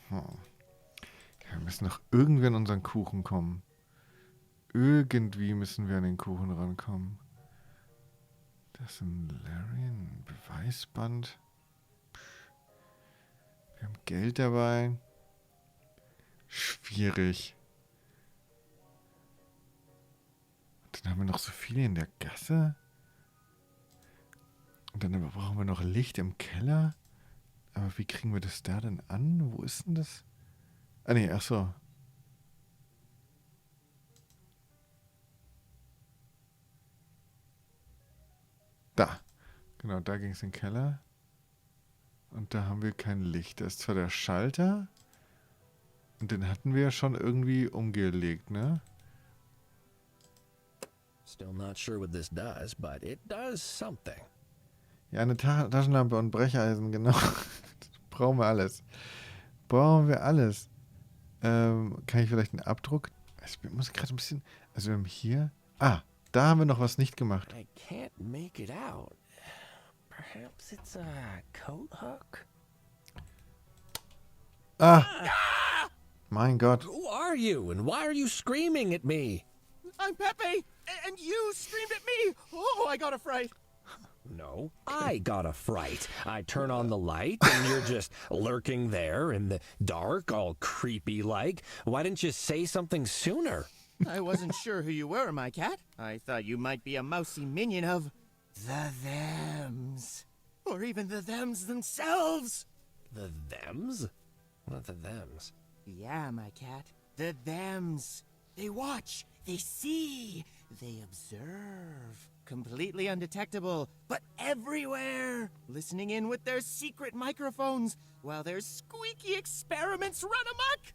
Ja, wir müssen doch irgendwie an unseren Kuchen kommen. Irgendwie müssen wir an den Kuchen rankommen. Das ist ein Larry, ein Beweisband. Wir haben Geld dabei. Schwierig. Und dann haben wir noch so viele in der Gasse. Und dann brauchen wir noch Licht im Keller. Aber wie kriegen wir das da denn an? Wo ist denn das? Ah nee, ach so. Da. Genau, da ging es in den Keller. Und da haben wir kein Licht. Da ist zwar der Schalter. Und den hatten wir ja schon irgendwie umgelegt, ne? Still not sure what this does, but it does something. Ja, eine Taschenlampe und Brecheisen, genau. Brauchen wir alles. Brauchen wir alles. Kann ich vielleicht einen Abdruck? Ich muss gerade ein bisschen... Also wir haben hier... Ah, da haben wir noch was nicht gemacht. I can't make it out. Perhaps it's a coat hook? Ah! Mein Gott. Who are you and why are you screaming at me? I'm Pepe, and you screamed at me. Oh, I got a fright. No, I got a fright. I turn on the light and you're just lurking there in the dark, all creepy like. Why didn't you say something sooner? I wasn't sure who you were, my cat. I thought you might be a mousy minion of the Thems. Or even the Thems themselves. The Thems? What the Thems? Yeah, my cat. The Thems. They watch, they see, they observe. Completely undetectable, but everywhere. Listening in with their secret microphones while their squeaky experiments run amok.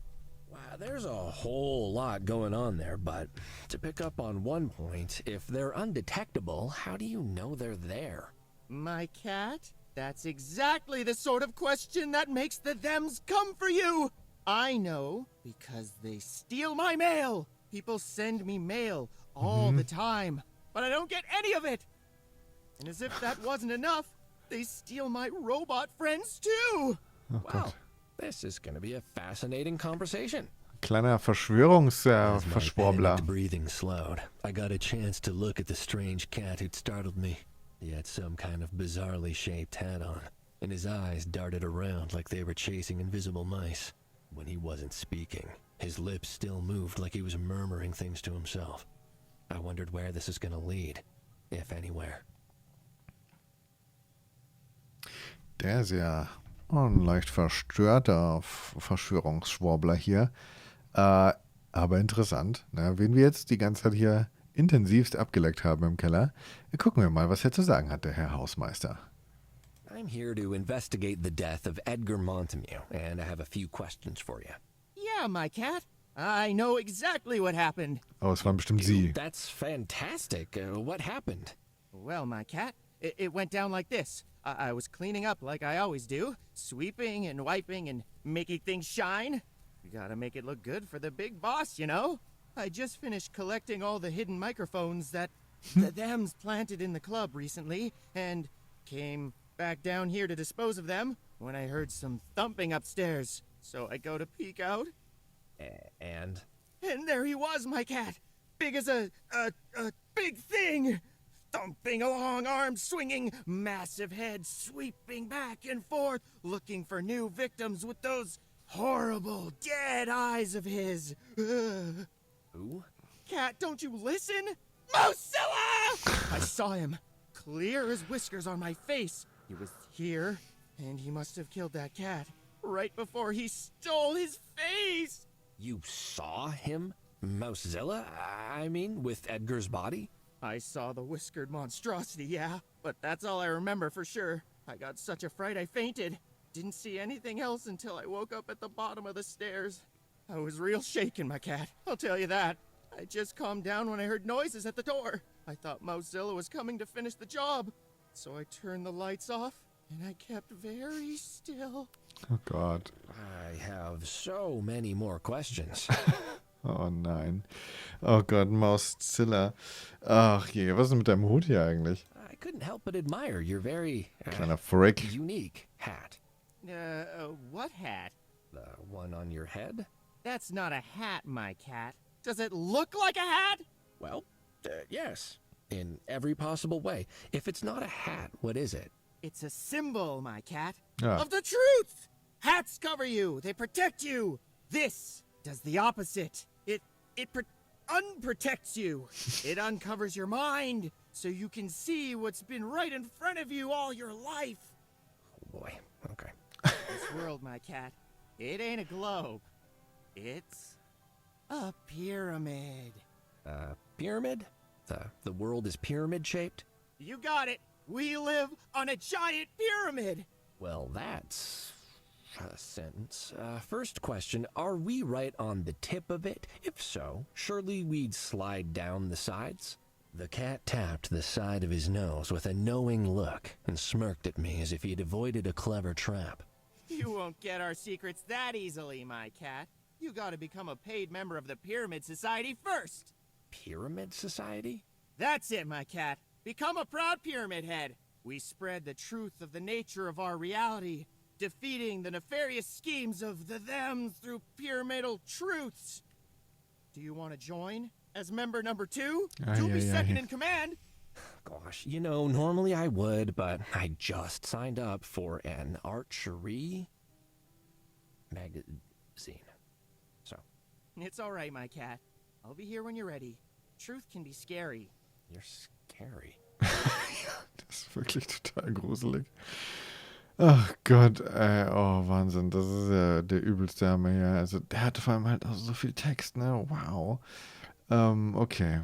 Wow, there's a whole lot going on there, but to pick up on one point, if they're undetectable, how do you know they're there? My cat, that's exactly the sort of question that makes the Thems come for you. I know because they steal my mail. People send me mail all the time, but I don't get any of it. And as if that wasn't enough, they steal my robot friends too. Oh Wow, Gott. this is going to be a fascinating conversation. Kleiner As my Verschwörungsverschwurbler. panicked breathing slowed, I got a chance to look at the strange cat who'd startled me. He had some kind of bizarrely shaped hat on, and his eyes darted around like they were chasing invisible mice. When he wasn't speaking, his lips still moved like he was murmuring things to himself. I wondered where this is going to lead, if anywhere. Der ist ja ein leicht verstörter Verschwörungsschwurbler hier. Aber interessant, ne? Wen wir jetzt die ganze Zeit hier intensivst abgeleckt haben im Keller. Gucken wir mal, was er zu sagen hat, der Herr Hausmeister. I'm here to investigate the death of Edgar Montemute, and I have a few questions for you. Yeah, my cat. I know exactly what happened. Oh, es waren bestimmt Sie. That's fantastic. What happened? Well, my cat, it went down like this. I was cleaning up like I always do, sweeping and wiping and making things shine. You gotta make it look good for the big boss, you know? I just finished collecting all the hidden microphones that the Thems planted in the club recently, and came back down here to dispose of them when I heard some thumping upstairs. So I go to peek out, And? and there he was, my cat, big as a big thing. Thumping along, arms swinging, massive head sweeping back and forth, looking for new victims with those horrible, dead eyes of his. Ugh. Who? Cat, don't you listen? Mozilla! I saw him, clear as whiskers on my face. He was here, and he must have killed that cat right before he stole his face. You saw him? Mousezilla? I mean, with Edgar's body? I saw the whiskered monstrosity, yeah, but that's all I remember for sure. I got such a fright I fainted. Didn't see anything else until I woke up at the bottom of the stairs. I was real shaken, my cat, I'll tell you that. I just calmed down when I heard noises at the door. I thought Mozilla was coming to finish the job. So I turned the lights off, and I kept very still. Oh Gott. I have so many more questions. Oh nein. Oh Gott, Mauszilla. Ach je, was ist denn mit deinem Hut hier eigentlich? I couldn't help but admire your very Kleiner Frick. unique hat. What hat? The one on your head? That's not a hat, my cat. Does it look like a hat? Well, yes. In every possible way. If it's not a hat, what is it? It's a symbol, my cat, Ah. of the truth. Hats cover you. They protect you. This does the opposite. It unprotects you. It uncovers your mind so you can see what's been right in front of you all your life. Oh boy, okay. This world, my cat, it ain't a globe. It's a pyramid. Pyramid? The world is pyramid-shaped? You got it. We live on a giant pyramid. Well, that's a sentence. First question, are we right on the tip of it? If so, surely we'd slide down the sides? The cat tapped the side of his nose with a knowing look and smirked at me as if he had avoided a clever trap. You won't get our secrets that easily, my cat. You gotta become a paid member of the Pyramid Society first. Pyramid Society? That's it, my cat. Become a proud pyramid head. We spread the truth of the nature of our reality, defeating the nefarious schemes of the them through pyramidal truths. Do you want to join as member number 2? You'll be second in command. Gosh, you know, normally I would, but I just signed up for an archery magazine. So. It's all right, my cat. I'll be here when you're ready. Truth can be scary. You're scary. Das ist wirklich total gruselig. Ach Gott, ey, oh Wahnsinn, das ist ja der übelste Hammer hier. Also der hatte vor allem halt auch so viel Text, ne? Wow. Okay.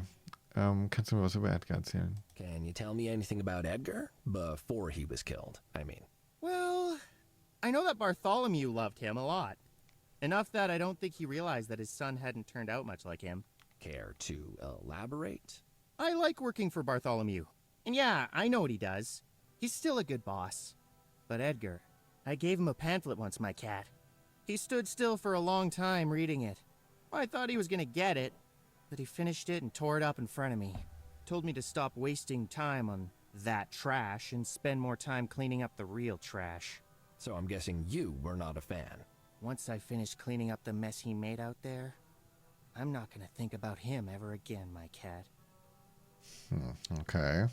Kannst du mir was über Edgar erzählen? Can you tell me anything about Edgar? Before he was killed, I mean. Well, I know that Bartholomew loved him a lot. Enough that I don't think he realized that his son hadn't turned out much like him. Care to elaborate? I like working for Bartholomew. And yeah, I know what he does. He's still a good boss. But Edgar, I gave him a pamphlet once, my cat. He stood still for a long time reading it. I thought he was gonna get it, but he finished it and tore it up in front of me. Told me to stop wasting time on that trash and spend more time cleaning up the real trash. So I'm guessing you were not a fan. Once I finished cleaning up the mess he made out there, I'm not gonna think about him ever again, my cat. Okay.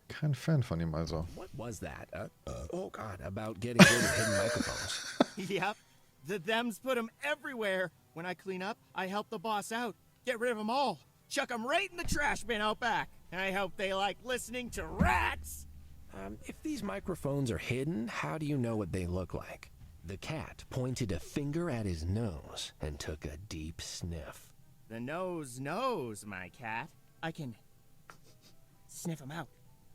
Kein Fan von ihm also. What was that? Oh God, about getting rid of hidden microphones. Yep. The thems put them everywhere. When I clean up, I help the boss out. Get rid of them all. Chuck them right in the trash bin out back. I hope they like listening to rats. If these microphones are hidden, how do you know what they look like? The cat pointed a finger at his nose and took a deep sniff. The nose knows, my cat. I can sniff them out.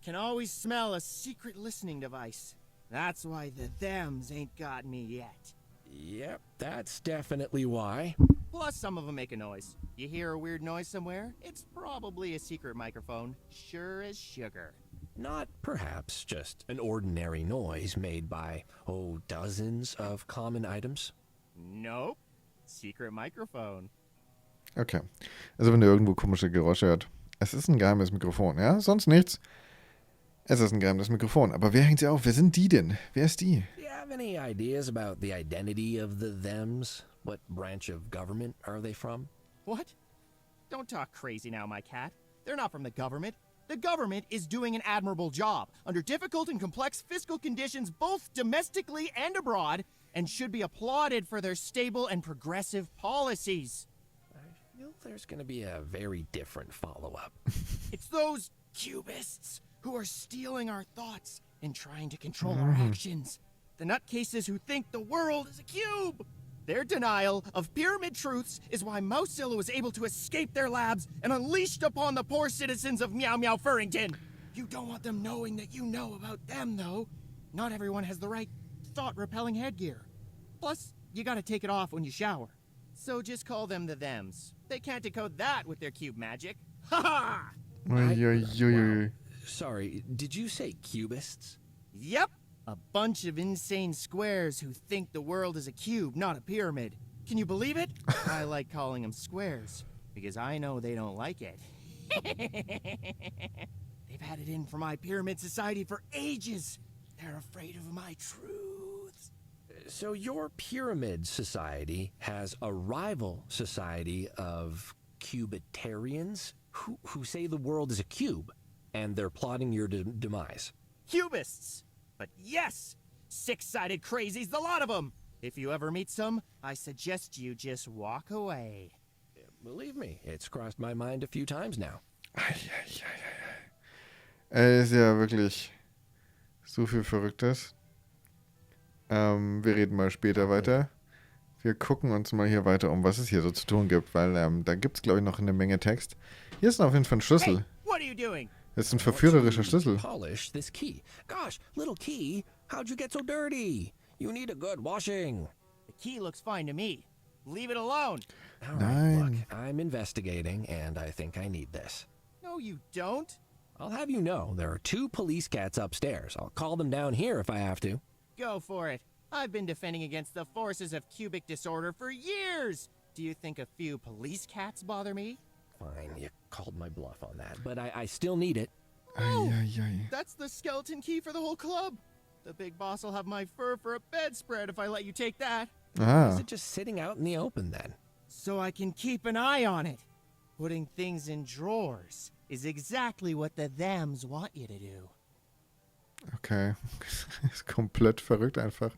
Can always smell a secret listening device. That's why the thems ain't got me yet. Yep, that's definitely why. Plus, some of them make a noise. You hear a weird noise somewhere? It's probably a secret microphone. Sure as sugar. Not perhaps just an ordinary noise made by, dozens of common items. Nope. Secret microphone. Okay. Also wenn ihr irgendwo komische Geräusche hört. Es ist ein geheimes Mikrofon, ja? Sonst nichts. Es ist ein geheimes Mikrofon. Aber wer hängt sie auf? Wer sind die denn? Wer ist die? Do you have any ideas about the identity of the thems? What branch of government are they from? What? Don't talk crazy now, my cat. They're not from the government. The government is doing an admirable job under difficult and complex fiscal conditions both domestically and abroad, and should be applauded for their stable and progressive policies. I feel there's going to be a very different follow-up. It's those cubists who are stealing our thoughts and trying to control our actions. The nutcases who think the world is a cube. Their denial of pyramid truths is why Mousezilla was able to escape their labs and unleashed upon the poor citizens of Meow Meow Furrington. You don't want them knowing that you know about them, though. Not everyone has the right thought-repelling headgear. Plus, you gotta take it off when you shower. So just call them the thems. They can't decode that with their cube magic. Ha ha! Uiuiui. Sorry, did you say cubists? Yep. A bunch of insane squares who think the world is a cube, not a pyramid. Can you believe it? I like calling them squares, because I know they don't like it. They've had it in for my pyramid society for ages. They're afraid of my truths. So your pyramid society has a rival society of cubitarians who say the world is a cube, and they're plotting your demise. Cubists! But yes! Six-sided crazies, the lot of them! If you ever meet some, I suggest you just walk away. Believe me, it's crossed my mind a few times now. Ist ja wirklich so viel Verrücktes. Wir reden mal später weiter. Wir gucken uns mal hier weiter um, was es hier so zu tun gibt, weil da gibt es, glaube ich, noch eine Menge Text. Hier ist auf jeden Fall ein Schlüssel. Hey, what are you doing? Das ist ein verführerischer Schlüssel. Polish this key. Gosh, little key, how'd you get so dirty? You need a good washing. The key looks fine to me. Leave it alone. All right, look, I'm investigating, and I think I need this. No, you don't. I'll have you know, there are 2 police cats upstairs. I'll call them down here if I have to. Go for it. I've been defending against the forces of cubic disorder for years. Do you think a few police cats bother me? Fine, you called my bluff on that, but I still need it. Oh, that's the skeleton key for the whole club. The big boss will have my fur for a bedspread if I let you take that. Why is it just sitting out in the open then? So I can keep an eye on it. Putting things in drawers is exactly what the thems want you to do. Okay, ist komplett verrückt einfach.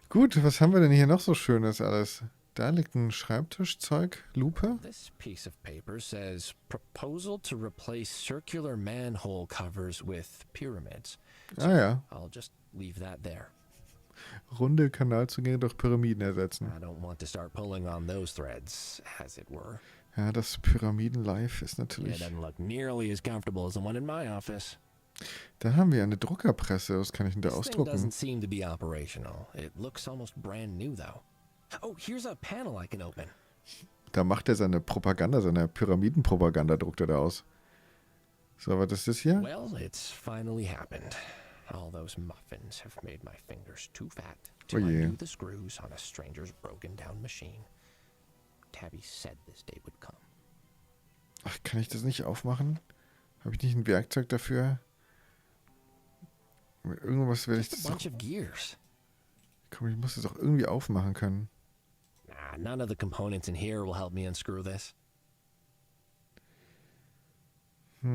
Gut, was haben wir denn hier noch so Schönes alles? Da liegt ein Schreibtischzeug, Lupe. This piece of paper says proposal to replace circular manhole covers with pyramids. So ja. I'll just leave that there. Runde Kanalzugänge durch Pyramiden ersetzen. I don't want to start pulling on those threads, as it were. Ja, das Pyramiden-Life ist natürlich... It doesn't look nearly as comfortable as the one in my office. Da haben wir eine Druckerpresse. Was kann ich denn da This thing ausdrucken? doesn't seem to be operational. It looks almost brand new, though. Oh, here's a panel I can open. Da macht er seine Propaganda, seine Pyramidenpropaganda druckt er da aus. So, was ist das hier? Well, it's finally happened. All those muffins have made my fingers too fat to Oh, yeah. undo the screws on a stranger's broken-down machine. Tabby said this day would come. Ach, kann ich das nicht aufmachen? Habe ich nicht ein Werkzeug dafür? Mit irgendwas werde ich Just das a doch... bunch of gears. Komm, ich muss das auch irgendwie aufmachen können. Nah, none of the components in here will help me unscrew this. Ja,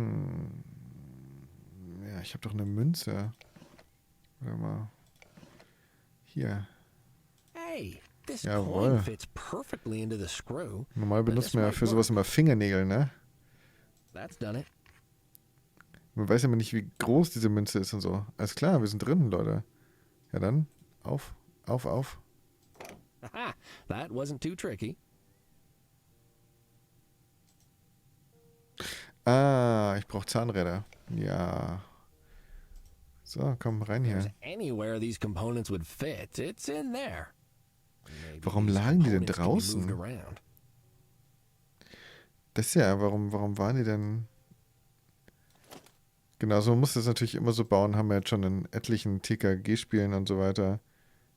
ich habe doch eine Münze. Warte mal. Hier. Hey, this Jawohl. coin fits perfectly into the screw. Normal But benutzt this man ja might für sowas work. immer Fingernägel, ne? That's done it. Man weiß aber nicht, wie groß diese Münze ist und so. Alles klar, wir sind drin, Leute. Ja dann, auf. Aha, that wasn't too tricky. Ah, ich brauche Zahnräder. Ja. So, komm rein There's hier. anywhere these components would fit, it's in there. Maybe Warum these lagen die denn components can be draußen? moved around. Das ist ja, warum waren die denn... Genau, so man muss das natürlich immer so bauen, haben wir jetzt schon in etlichen TKG-Spielen und so weiter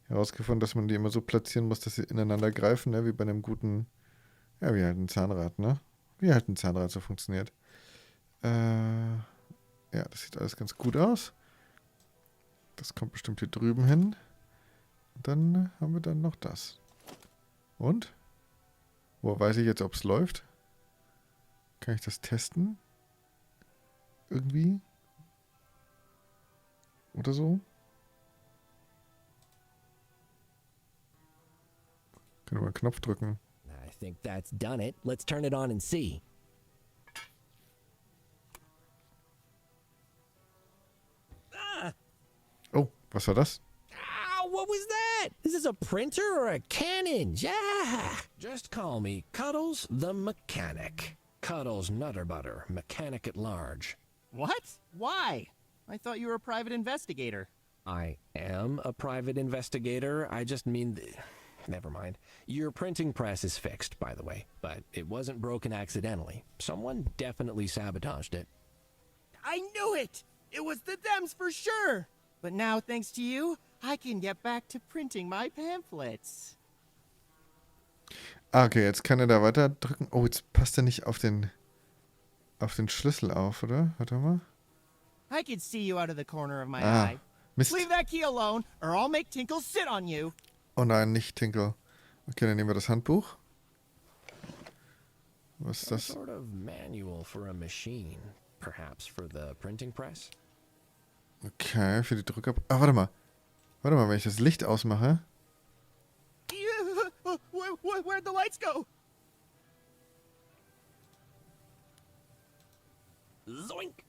herausgefunden, dass man die immer so platzieren muss, dass sie ineinander greifen, ne? Wie bei einem guten, ja, wie halt ein Zahnrad, ne? Wie halt ein Zahnrad so funktioniert. Ja, das sieht alles ganz gut aus. Das kommt bestimmt hier drüben hin. Und dann haben wir dann noch das. Und? Wo weiß ich jetzt, ob es läuft? Kann ich das testen? Irgendwie? Oder so? Können wir einen Knopf drücken? I think that's done it. Let's turn it on and see. Oh, was war das? Ow, what was that? Is this a printer or a cannon? Yeah! Just call me Cuddles the Mechanic. Cuddles Nutter Butter, mechanic at large. What? Why? I thought you were a private investigator. I am a private investigator. I just mean... Never mind. Your printing press is fixed, by the way, but it wasn't broken accidentally. Someone definitely sabotaged it. I knew it! It was the thems for sure! But now, thanks to you, I can get back to printing my pamphlets. Ah, okay, jetzt kann er da weiter drücken. Oh, jetzt passt er nicht auf den Schlüssel auf, oder? Warte mal. I could see you out of the corner of my Ah, eye. Mist. Leave that key alone, or I'll make Tinkle sit on you. Oh nein, nicht Tinkle. Okay, dann nehmen wir das Handbuch. Was ist Some das? sort of manual for a machine. Perhaps for the printing press? Okay, für die Drucker... Ah, warte mal. Warte mal, wenn ich das Licht ausmache. Where'd the lights go? Zoink!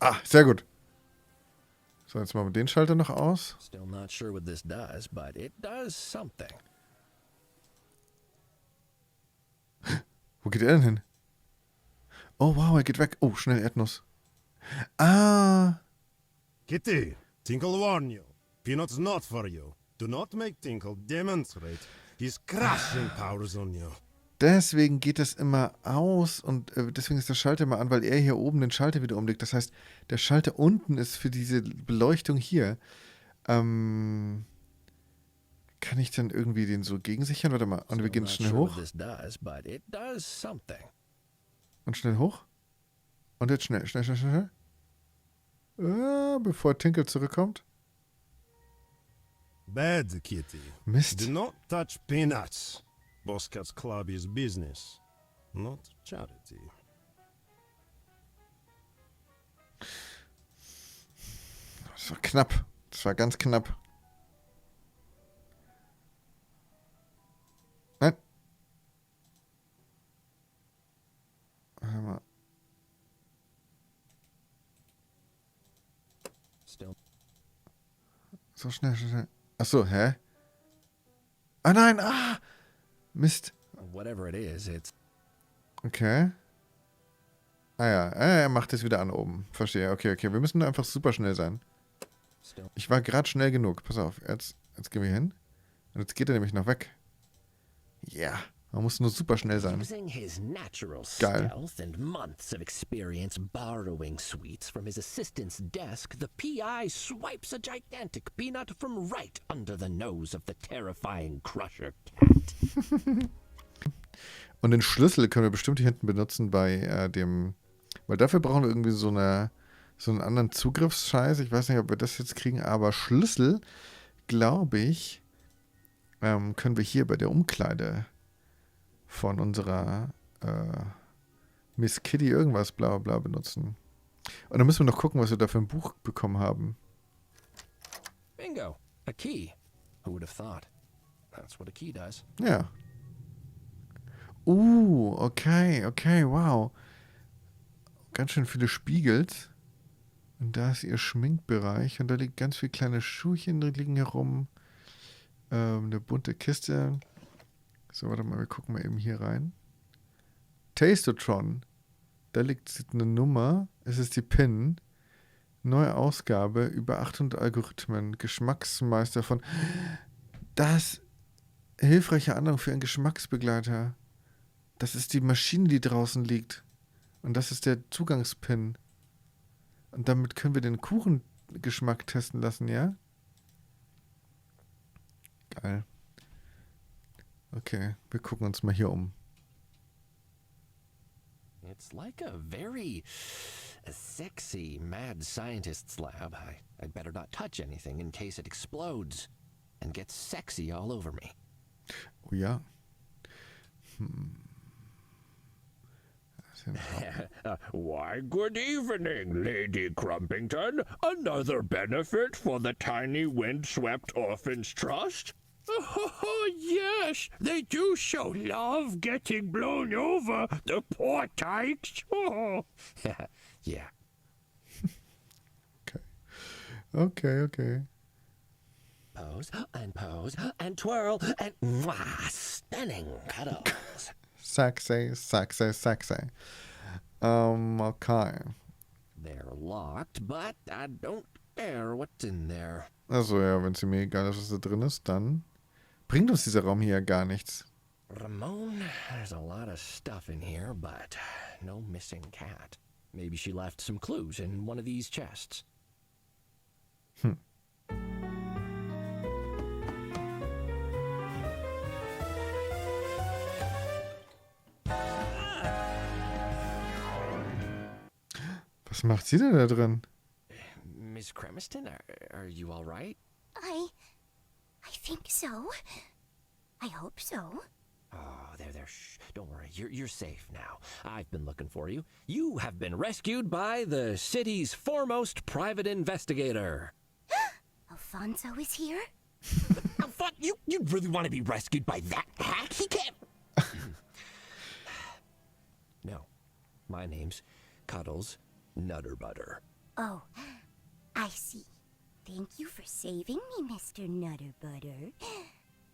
Ah, sehr gut. So, jetzt machen wir den Schalter noch aus. Still not sure what this does, but it does something. Wo geht er denn hin? Oh, wow, er geht weg. Oh, schnell Erdnuss. Ah, Kitty, Tinkle warn you. Peanuts not for you. Do not make Tinkle demonstrate his crushing powers on you. deswegen geht das immer aus und deswegen ist der Schalter immer an, weil er hier oben den Schalter wieder umlegt. Das heißt, der Schalter unten ist für diese Beleuchtung hier. Kann ich dann irgendwie den so gegensichern? Warte mal. Und wir gehen Still schnell not sure hoch. what this does, but it does something. Und schnell hoch. Und jetzt schnell, schnell, schnell, schnell. Bevor Tinkle zurückkommt. Bad, Kitty. Mist. Do not touch peanuts. Boss Cat's Club is business, not charity. Das war knapp. Das war ganz knapp. Nein. Warte mal. Still. So schnell, schnell, schnell. Achso, hä? Ah nein, ah! Mist. Whatever it is, it's Okay. Ah ja, er macht es wieder an oben. Verstehe. Okay, okay. Wir müssen einfach super schnell sein. still. Ich war gerade schnell genug. Pass auf, jetzt gehen wir hin. Und jetzt geht er nämlich noch weg. Ja, man muss nur super schnell sein. Using his natural Geil. stealth and months of experience borrowing sweets from his assistant's desk, the PI swipes a gigantic peanut from right under the nose of the terrifying Crusher Cat. Und den Schlüssel können wir bestimmt hier hinten benutzen bei dem... Weil dafür brauchen wir irgendwie so einen anderen Zugriffsscheiß. Ich weiß nicht, ob wir das jetzt kriegen, aber Schlüssel, glaube ich, können wir hier bei der Umkleide von unserer Miss Kitty irgendwas bla bla benutzen. Und dann müssen wir noch gucken, was wir da für ein Buch bekommen haben. Bingo! A key. Who would have thought? That's what a key does. Ja. Okay, okay, wow. Ganz schön viele Spiegels. Und da ist ihr Schminkbereich. Und da liegt ganz viele kleine Schuhchen, die liegen herum. Eine bunte Kiste. So, warte mal, wir gucken mal eben hier rein. Tastotron. Da liegt eine Nummer. Es ist die PIN. Neue Ausgabe über 800 Algorithmen. Geschmacksmeister von... Das hilfreiche Anleitung für einen Geschmacksbegleiter. Das ist die Maschine, die draußen liegt. Und das ist der Zugangspin. Und damit können wir den Kuchengeschmack testen lassen, ja? Geil. Okay, wir gucken uns mal hier um. It's like a very sexy mad scientist's lab. I'd better not touch anything in case it explodes and gets sexy all over me. Oh ja. Why, good evening, Lady Crumpington. Another benefit for the tiny windswept orphans trust? Oh, yes, they do show love getting blown over, the poor tykes. Oh. Yeah. Okay. Pose and twirl and mwah, stunning cuddles. Sexy. Okay. They're locked, but I don't care what's in there. Also ja, wenn es mir egal ist, was da drin ist, dann bringt uns dieser Raum hier ja gar nichts. Ramon, there's a lot of stuff in here, but no missing cat. Maybe she left some clues in one of these chests. Was macht sie denn da drin? Miss Cremiston, are you all right? I think so. I hope so. Oh, there. Shh. Don't worry. You're safe now. I've been looking for you. You have been rescued by the city's foremost private investigator. Alfonso is here? You really want to be rescued by that hack? He can't. No. My name's Cuddles Nutterbutter. Oh, I see. Thank you for saving me, Mr. Nutterbutter.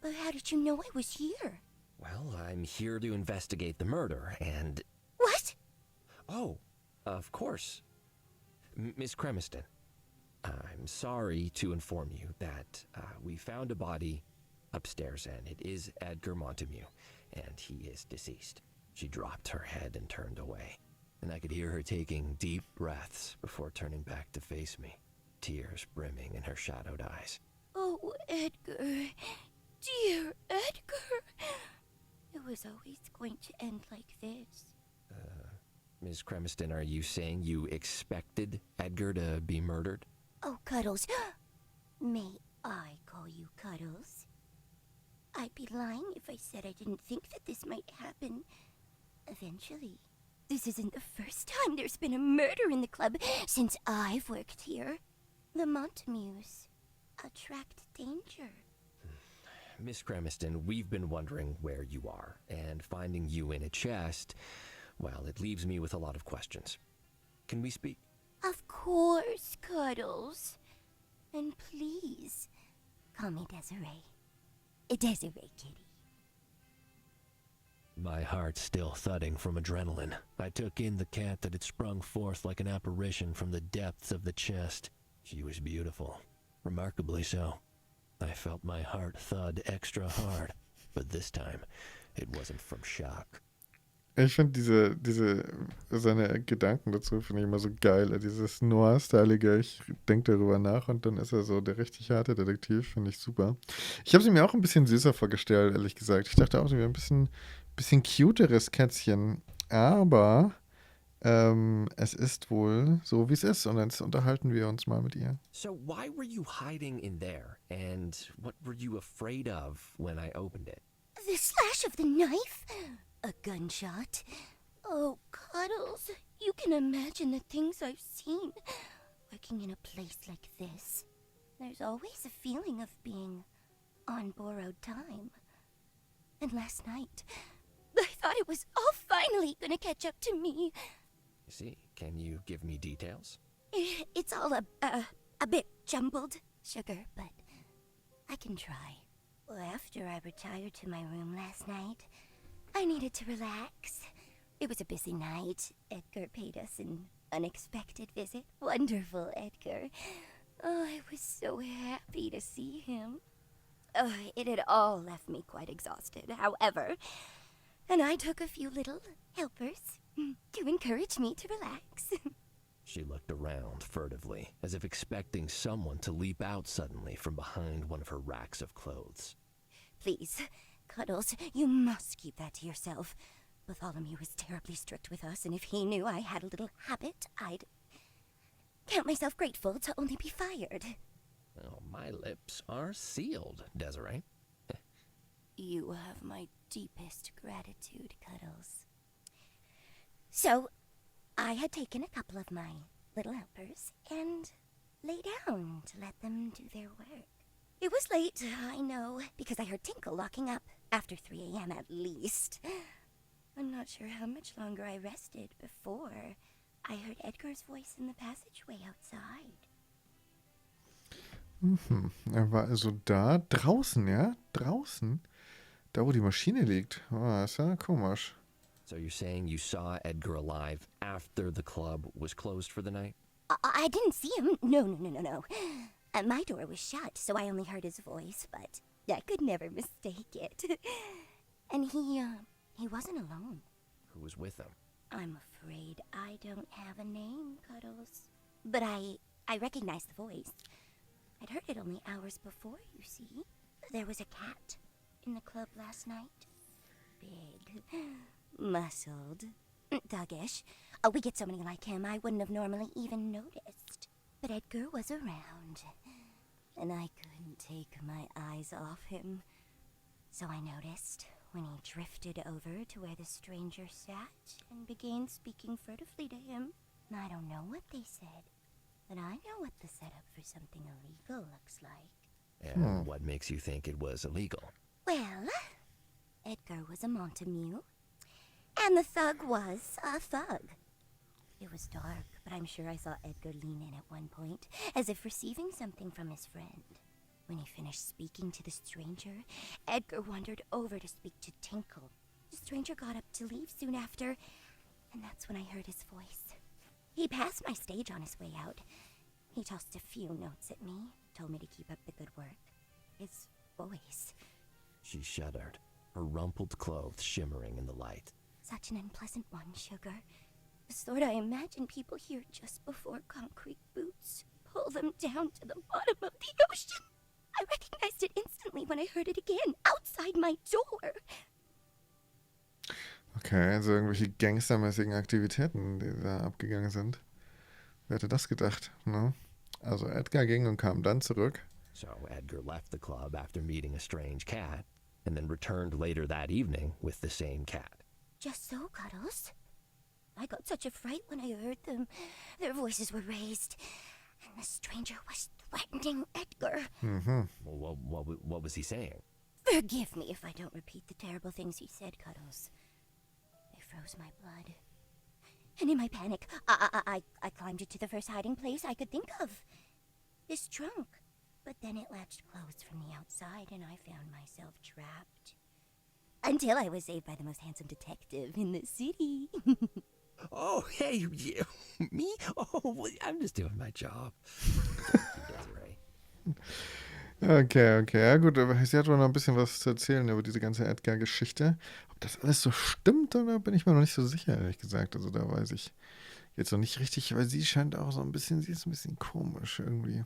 But how did you know I was here? Well, I'm here to investigate the murder, and... What? Oh, of course. Miss Cremiston, I'm sorry to inform you that we found a body upstairs, and it is Edgar Montemue, and he is deceased. She dropped her head and turned away, and I could hear her taking deep breaths before turning back to face me, tears brimming in her shadowed eyes. Oh, Edgar. Dear Edgar. It was always going to end like this. Miss Cremiston, are you saying you expected Edgar to be murdered? Oh, Cuddles. May I call you Cuddles? I'd be lying if I said I didn't think that this might happen eventually. This isn't the first time there's been a murder in the club since I've worked here. The Montemues attract danger. Miss Cremiston, we've been wondering where you are, and finding you in a chest, well, it leaves me with a lot of questions. Can we speak? Of course, Cuddles. And please, call me Desiree. Desiree, kitty. My heart still thudding from adrenaline. I took in the cat that had sprung forth like an apparition from the depths of the chest. She was beautiful, remarkably so. I felt my heart thud extra hard, but this time it wasn't from shock. Ich finde seine Gedanken dazu finde ich immer so geil. Dieses Noir-Stylige, ich denke darüber nach und dann ist er so der richtig harte Detektiv, finde ich super. Ich habe sie mir auch ein bisschen süßer vorgestellt, ehrlich gesagt. Ich dachte auch, sie wäre ein bisschen cuteres Kätzchen, aber es ist wohl so, wie es ist und jetzt unterhalten wir uns mal mit ihr. So why were you hiding in there, and what were you afraid of when I opened it? The slash of the knife? A gunshot? Oh, Cuddles, you can imagine the things I've seen working in a place like this. There's always a feeling of being on borrowed time. And last night, I thought it was all finally gonna catch up to me. I see. Can you give me details? It's all a bit jumbled, sugar, but I can try. Well, after I retired to my room last night, I needed to relax. It was a busy night. Edgar paid us an unexpected visit. Wonderful, Edgar. Oh, I was so happy to see him. Oh, it had all left me quite exhausted, however. And I took a few little helpers to encourage me to relax. She looked around furtively, as if expecting someone to leap out suddenly from behind one of her racks of clothes. Please, Cuddles, you must keep that to yourself. Bartholomew was terribly strict with us, and if he knew I had a little habit, I'd count myself grateful to only be fired. Oh, my lips are sealed, Desiree. You have my deepest gratitude, Cuddles. So, I had taken a couple of my little helpers and lay down to let them do their work. It was late, I know, because I heard Tinkle locking up after 3 a.m. at least. I'm not sure how much longer I rested before I heard Edgar's voice in the passageway outside. Er war also da, draußen, ja? Draußen? Da, wo die Maschine liegt. Oh, ist ja komisch. So you're saying you saw Edgar alive after the club was closed for the night? I didn't see him. No. My door was shut, so I only heard his voice, but I could never mistake it. And he wasn't alone. Who was with him? I'm afraid I don't have a name, Cuddles. But I recognized the voice. I'd heard it only hours before, you see. There was a cat in the club last night. Big, muscled, doggish. Oh, we get so many like him, I wouldn't have normally even noticed. But Edgar was around. and I couldn't take my eyes off him. So I noticed when he drifted over to where the stranger sat and began speaking furtively to him. I don't know what they said, but I know what the setup for something illegal looks like. And what makes you think it was illegal? Well, Edgar was a Montague, and the thug was a thug. It was dark, but I'm sure I saw Edgar lean in at one point, as if receiving something from his friend. When he finished speaking to the stranger, Edgar wandered over to speak to Tinkle. The stranger got up to leave soon after, and that's when I heard his voice. He passed my stage on his way out. He tossed a few notes at me, told me to keep up the good work. His voice. She shuddered, her rumpled clothes shimmering in the light. Such an unpleasant one, Sugar. The sort I imagine people hear just before concrete boots pull them down to the bottom of the ocean. I recognized it instantly when I heard it again, outside my door. Okay, also irgendwelche gangstermäßigen Aktivitäten, die da abgegangen sind. Wer hätte das gedacht, ne? Also Edgar ging und kam dann zurück. So Edgar left the club after meeting a strange cat, and then returned later that evening with the same cat. Just so, Cuddles. I got such a fright when I heard them. Their voices were raised, and the stranger was threatening Edgar. Well, what was he saying? Forgive me if I don't repeat the terrible things he said, Cuddles. They froze my blood. And in my panic, I climbed into the first hiding place I could think of. This trunk. But then it latched closed from the outside, and I found myself trapped. Until I was saved by the most handsome detective in the city. Oh, hey, you, me? Oh, I'm just doing my job. Desiree. Okay. Ja gut, aber sie hat wohl noch ein bisschen was zu erzählen über diese ganze Edgar-Geschichte. Ob das alles so stimmt, oder bin ich mir noch nicht so sicher, ehrlich gesagt. Also da weiß ich jetzt noch nicht richtig, weil sie scheint auch so ein bisschen, sie ist ein bisschen komisch irgendwie.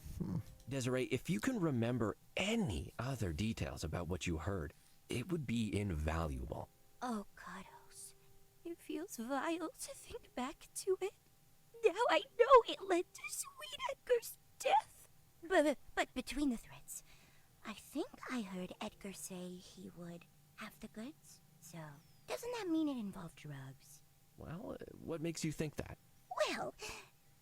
Desiree, if you can remember any other details about what you heard, it would be invaluable. Oh, Cuddles. It feels vile to think back to it. Now I know it led to sweet Edgar's death. But between the threads, I think I heard Edgar say he would have the goods. So, doesn't that mean it involved drugs? Well, what makes you think that? Well,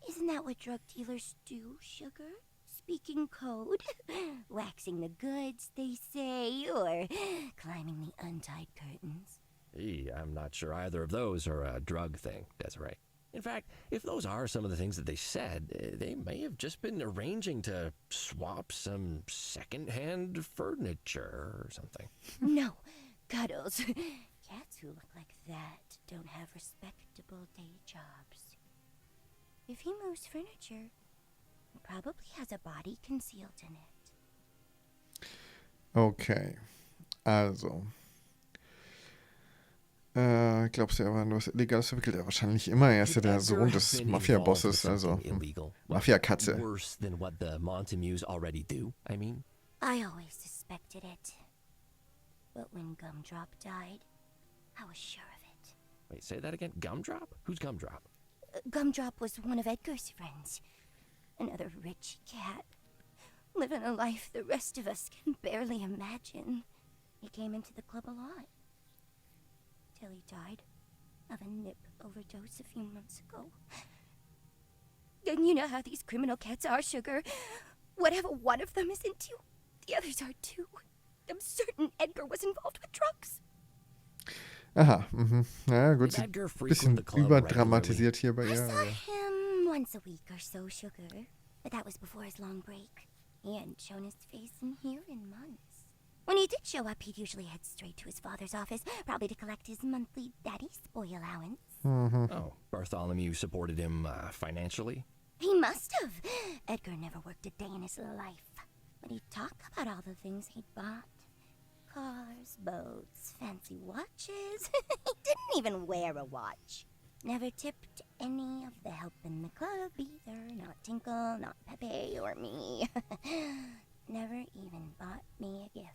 isn't that what drug dealers do, Sugar? Speaking code, waxing the goods, they say, or climbing the untied curtains. I'm not sure either of those are a drug thing, Desiree. In fact, if those are some of the things that they said, they may have just been arranging to swap some second-hand furniture or something. No, Cuddles. Cats who look like that don't have respectable day jobs. If he moves furniture, he probably has a body concealed in it. Okay, also. Glaubst du, er war was Illegales verwickelt? Er wahrscheinlich immer. Er ist ja der Sohn des Mafia-Bosses, also Mafia-Katze. Worse than what the Montagues already do, I mean. I always suspected it. But when Gumdrop died, I was sure of it. Wait, say that again? Gumdrop? Who's Gumdrop? Gumdrop was one of Edgar's friends. Another rich cat. Living a life the rest of us can barely imagine. He came into the club a lot. Till he died of a nip overdose a few months ago. And you know how these criminal cats are, Sugar. Whatever one of them is into, the others are too. I'm certain Edgar was involved with drugs. Aha, naja, gut, ein bisschen überdramatisiert hier bei I ihr. saw him once a week or so, Sugar. But that was before his long break. He hadn't shown his face in here in months. When he did show up, he'd usually head straight to his father's office, probably to collect his monthly daddy's boy allowance. Oh, Bartholomew supported him financially? He must have. Edgar never worked a day in his life. But he'd talk about all the things he'd bought. Cars, boats, fancy watches. He didn't even wear a watch. Never tipped any of the help in the club either. Not Tinkle, not Pepe, or me. Never even bought me a gift.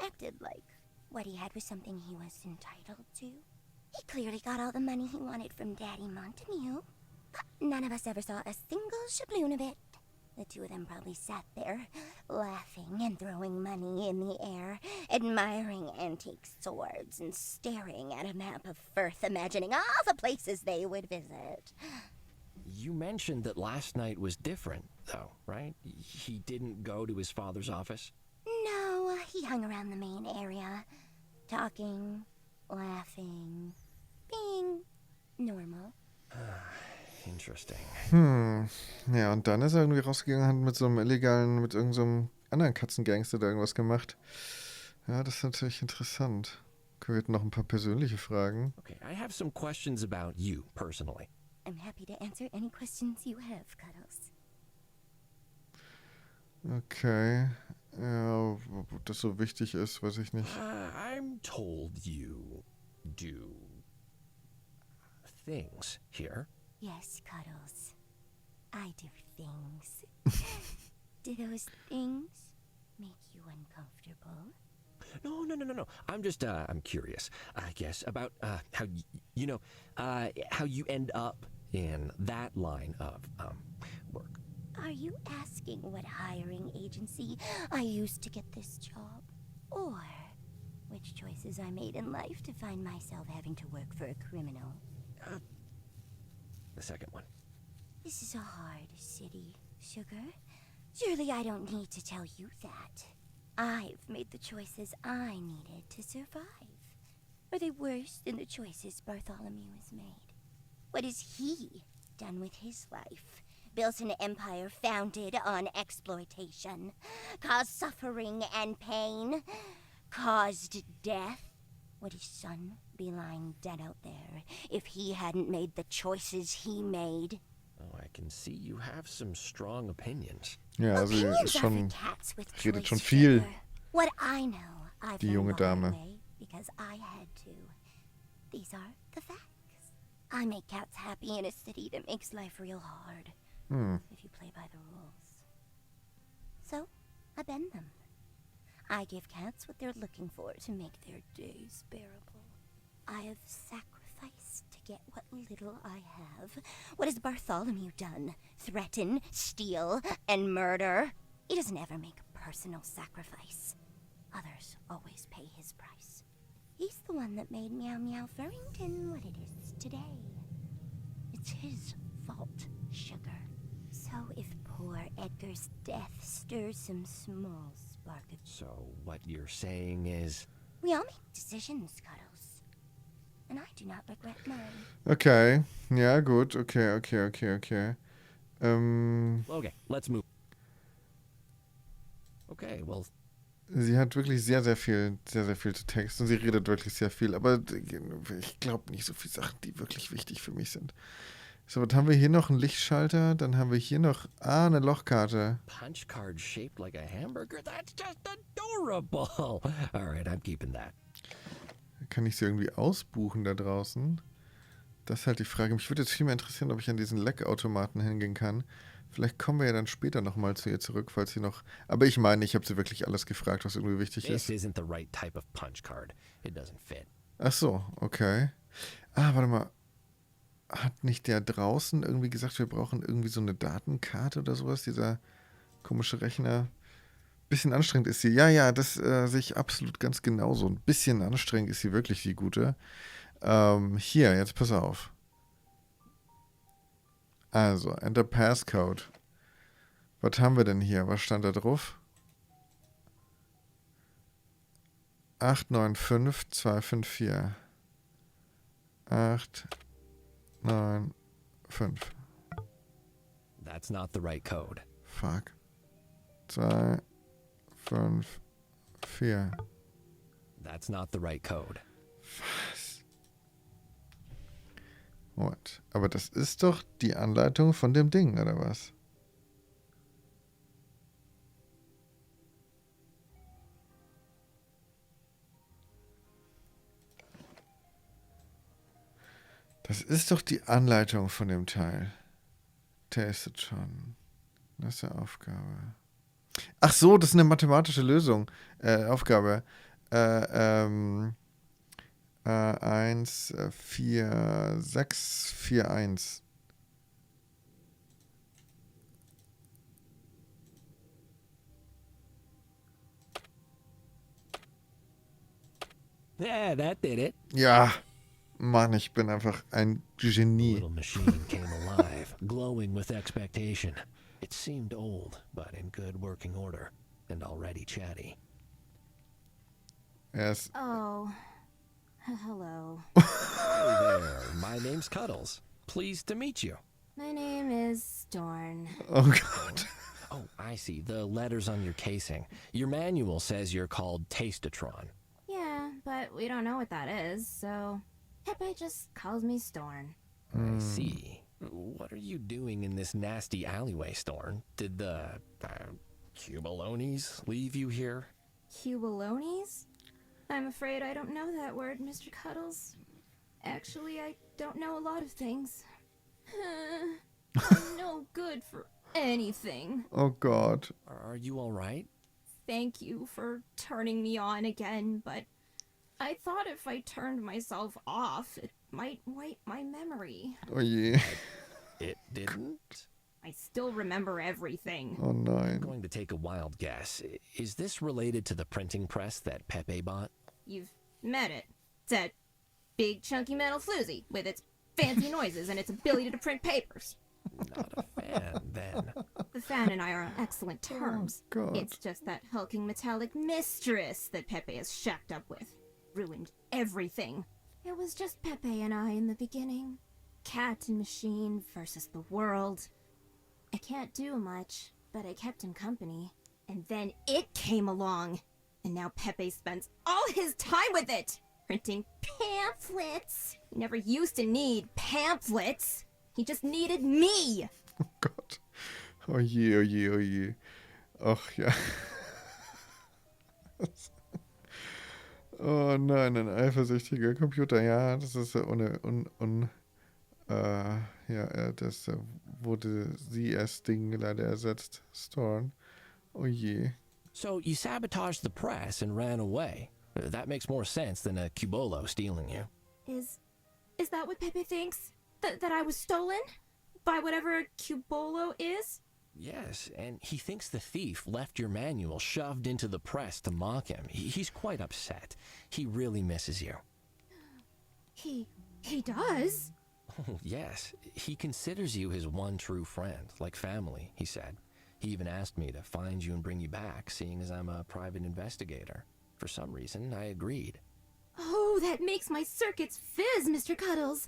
Acted like what he had was something he was entitled to. He clearly got all the money he wanted from Daddy Montague. But none of us ever saw a single shabloon of it. The two of them probably sat there, laughing and throwing money in the air, admiring antique swords and staring at a map of Firth, imagining all the places they would visit. You mentioned that last night was different, though, right? He didn't go to his father's office? No, he hung around the main area, talking, laughing, being normal. Interesting. Ja, und dann ist er irgendwie rausgegangen, hat mit so einem illegalen, mit irgendeinem so einem anderen Katzengangster da irgendwas gemacht. Ja, das ist natürlich interessant. Wir hätten noch ein paar persönliche Fragen. Okay, I have some questions about you, personally. I'm happy to answer any questions you have, Cuddles. Okay. Ja, ob das so wichtig ist, weiß ich nicht. I'm told you do things here. Yes, Cuddles. I do things. Do those things make you uncomfortable? No. I'm just, I'm curious, I guess, about how, how you end up in that line of work. Are you asking what hiring agency I used to get this job? Or which choices I made in life to find myself having to work for a criminal? The second one. This is a hard city, Sugar. Surely I don't need to tell you that. I've made the choices I needed to survive. Are they worse than the choices Bartholomew has made? What has he done with his life? Built an empire founded on exploitation, caused suffering and pain, caused death. Would his son be lying dead out there if he hadn't made the choices he made? Oh, I can see you have some strong opinions. Ja, also Opinions are schon, for cats with redet choice, schon viel, Sugar. What I know, I've die learned junge the hard Dame. way because I had to. These are the facts. I make cats happy in a city that makes life real hard. If you play by the rules. So, I bend them. I give cats what they're looking for to make their days bearable. I have sacrificed to get what little I have. What has Bartholomew done? Threaten, steal, and murder? He doesn't ever make a personal sacrifice. Others always pay his price. He's the one that made Meow Meow Furrington what it is today. It's his fault, Sugar. So if poor Edgar's death stirs some small spark of... So what you're saying is... We all make decisions, Cuddles. And I do not regret mine. Okay, ja gut, okay. Okay, let's move. Okay, well... Sie hat wirklich sehr viel zu Text und sie redet wirklich sehr viel, aber ich glaube nicht so viele Sachen, die wirklich wichtig für mich sind. So, was haben wir hier noch? Einen Lichtschalter, dann haben wir hier noch, eine Lochkarte. Punch card shaped like a hamburger? That's just adorable! Alright, I'm keeping that. Kann ich sie irgendwie ausbuchen da draußen? Das ist halt die Frage. Mich würde jetzt viel mehr interessieren, ob ich an diesen Leckautomaten hingehen kann. Vielleicht kommen wir ja dann später nochmal zu ihr zurück, falls sie noch... Aber ich meine, ich habe sie wirklich alles gefragt, was irgendwie wichtig This ist. isn't the right type of punch card. It doesn't fit. Ach so, okay. Warte mal. Hat nicht der draußen irgendwie gesagt, wir brauchen irgendwie so eine Datenkarte oder sowas? Dieser komische Rechner. Bisschen anstrengend ist sie. Ja, das sehe ich absolut ganz genauso. Ein bisschen anstrengend ist sie wirklich, die gute. Hier, jetzt pass auf. Also, Enter Passcode. Was haben wir denn hier? Was stand da drauf? 895254. 895. That's not the right code. Fuck. 2, 5, 4. That's not the right code. Was? What? Aber das ist doch die Anleitung von dem Ding, oder was? Das ist doch die Anleitung von dem Teil. Tastet schon. Das ist eine Aufgabe. Ach so, das ist eine mathematische Lösung. Aufgabe. 1, 4, 6, 4, 1. Yeah, that did it. Ja, Mann, ich bin einfach ein The Genie. little machine came alive, glowing with expectation. It seemed old, but in good working order, and already chatty. Er ist, Oh, hello. Hey there, my name's Cuddles. Pleased to meet you. My name is Storn. oh Gott. Oh, I see. The letters on your casing. Your manual says you're called Tastatron. Yeah, but we don't know what that is, so Pepe just calls me Storn. I see. What are you doing in this nasty alleyway, Storn? Did the Cubalones leave you here? Cubalones? I'm afraid I don't know that word, Mr. Cuddles. Actually, I don't know a lot of things. I'm no good for anything. Oh Gott. Are you all right? Thank you for turning me on again, but I thought if I turned myself off, it might wipe my memory. Oh je. It didn't? I still remember everything. Oh I'm nein. going to take a wild guess. Is this related to the printing press that Pepe bought? You've met it. It's that big chunky metal floozy with its fancy noises and its ability to print papers. Not a fan, then. The fan and I are on excellent terms. God. It's just that hulking metallic mistress that Pepe is shacked up with. Ruined everything. It was just Pepe and I in the beginning. Cat and machine versus the world. I can't do much, but I kept him company. And then it came along. And now Pepe spends all his time with it. Printing pamphlets. He never used to need pamphlets. He just needed me. Oh Gott. Oh je, oh je, oh je. Ach ja. Oh nein, ein eifersüchtiger Computer. Ja, das ist das wurde sie als Ding leider ersetzt. Storm. Oh je. So you sabotaged the press and ran away. That makes more sense than a Cubolo stealing you. Is that what Pepe thinks? That I was stolen? By whatever a Cubolo is? Yes, and he thinks the thief left your manual shoved into the press to mock him. He's quite upset. He really misses you. He does? Oh, yes. He considers you his one true friend, like family, he said. He even asked me to find you and bring you back, seeing as I'm a private investigator. For some reason, I agreed. Oh, that makes my circuits fizz, Mr. Cuddles.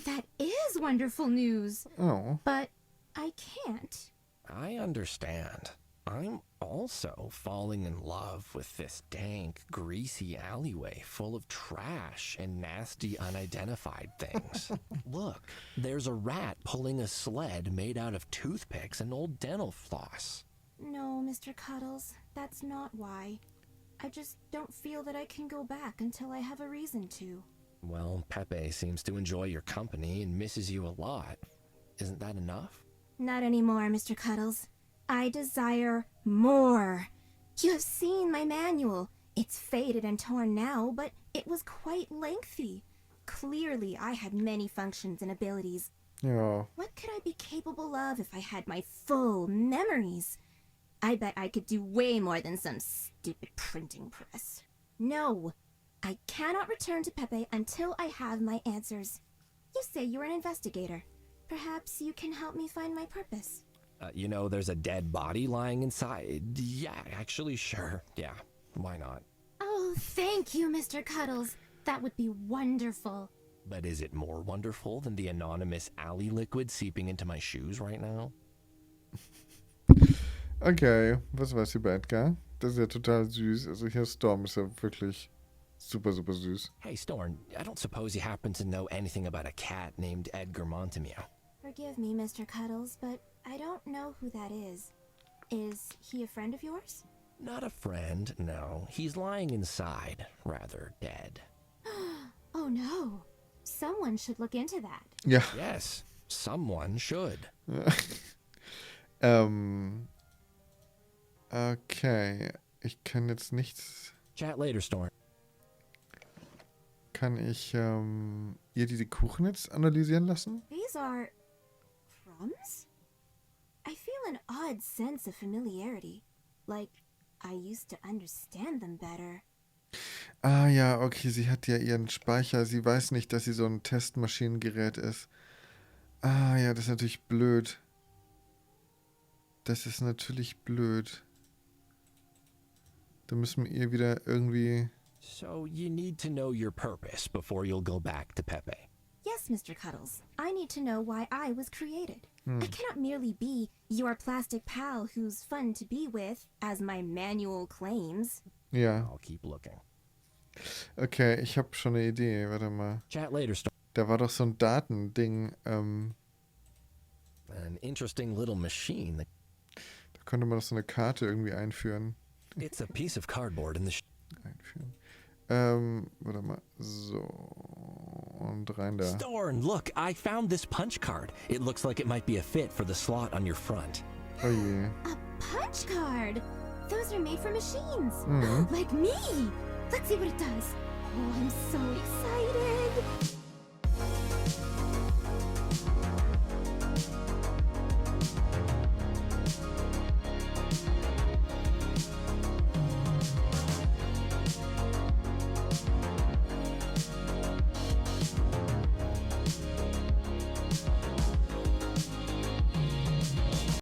That is wonderful news. Oh. But I can't. I understand. I'm also falling in love with this dank, greasy alleyway full of trash and nasty, unidentified things. Look, there's a rat pulling a sled made out of toothpicks and old dental floss. No, Mr. Cuddles, that's not why. I just don't feel that I can go back until I have a reason to. Well, Pepe seems to enjoy your company and misses you a lot. Isn't that enough? Not anymore, Mr. Cuddles. I desire more. You have seen my manual. It's faded and torn now, but it was quite lengthy. Clearly, I had many functions and abilities. Ja. What could I be capable of if I had my full memories? I bet I could do way more than some stupid printing press. No, I cannot return to Pepe until I have my answers. You say you're an investigator. Perhaps you can help me find my purpose. You know, there's a dead body lying inside. Yeah, actually, sure. Yeah, why not? Oh, thank you, Mr. Cuddles. That would be wonderful. But is it more wonderful than the anonymous alley liquid seeping into my shoes right now? Okay, was weiß über Edgar? Das ist ja total süß. Also hier Storm ist ja wirklich super, super süß. Hey, Storm, I don't suppose you happen to know anything about a cat named Edgar Montemute. Forgive me, Mr. Cuddles, but I don't know who that is. Is he a friend of yours? Not a friend, no. He's lying inside, rather dead. Oh no. Someone should look into that. Ja. Yes, someone should. Okay. Ich kann jetzt nichts. Chat later, Storm. Kann ich ihr diese Kuchen jetzt analysieren lassen? These are crumbs? I feel an odd sense of familiarity. Like I used to understand them better. Ah ja, okay, sie hat ja ihren Speicher. Sie weiß nicht, dass sie so ein Testmaschinengerät ist. Ah ja, das ist natürlich blöd. Das ist natürlich blöd. Da müssen wir ihr wieder irgendwie... So you need to know your purpose before you'll go back to Pepe. Yes, Mr. Cuddles. I need to know why I was created. I cannot merely be your plastic pal who's fun to be with, as my manual claims. Ja, I'll keep looking. okay, ich habe schon eine Idee. Warte mal. Chat later, Star. Da war doch so ein Datending. An interesting little machine. Da könnte man doch so eine Karte irgendwie einführen. It's a piece of cardboard in the... Einführen. Warte mal. So. Und rein da. Storn, look, I found this punch card. It looks like it might be a fit for the slot on your front. Oh je. A punch card! Those are made for machines. Mhm. Like me! Let's see what it does. Oh, I'm so excited!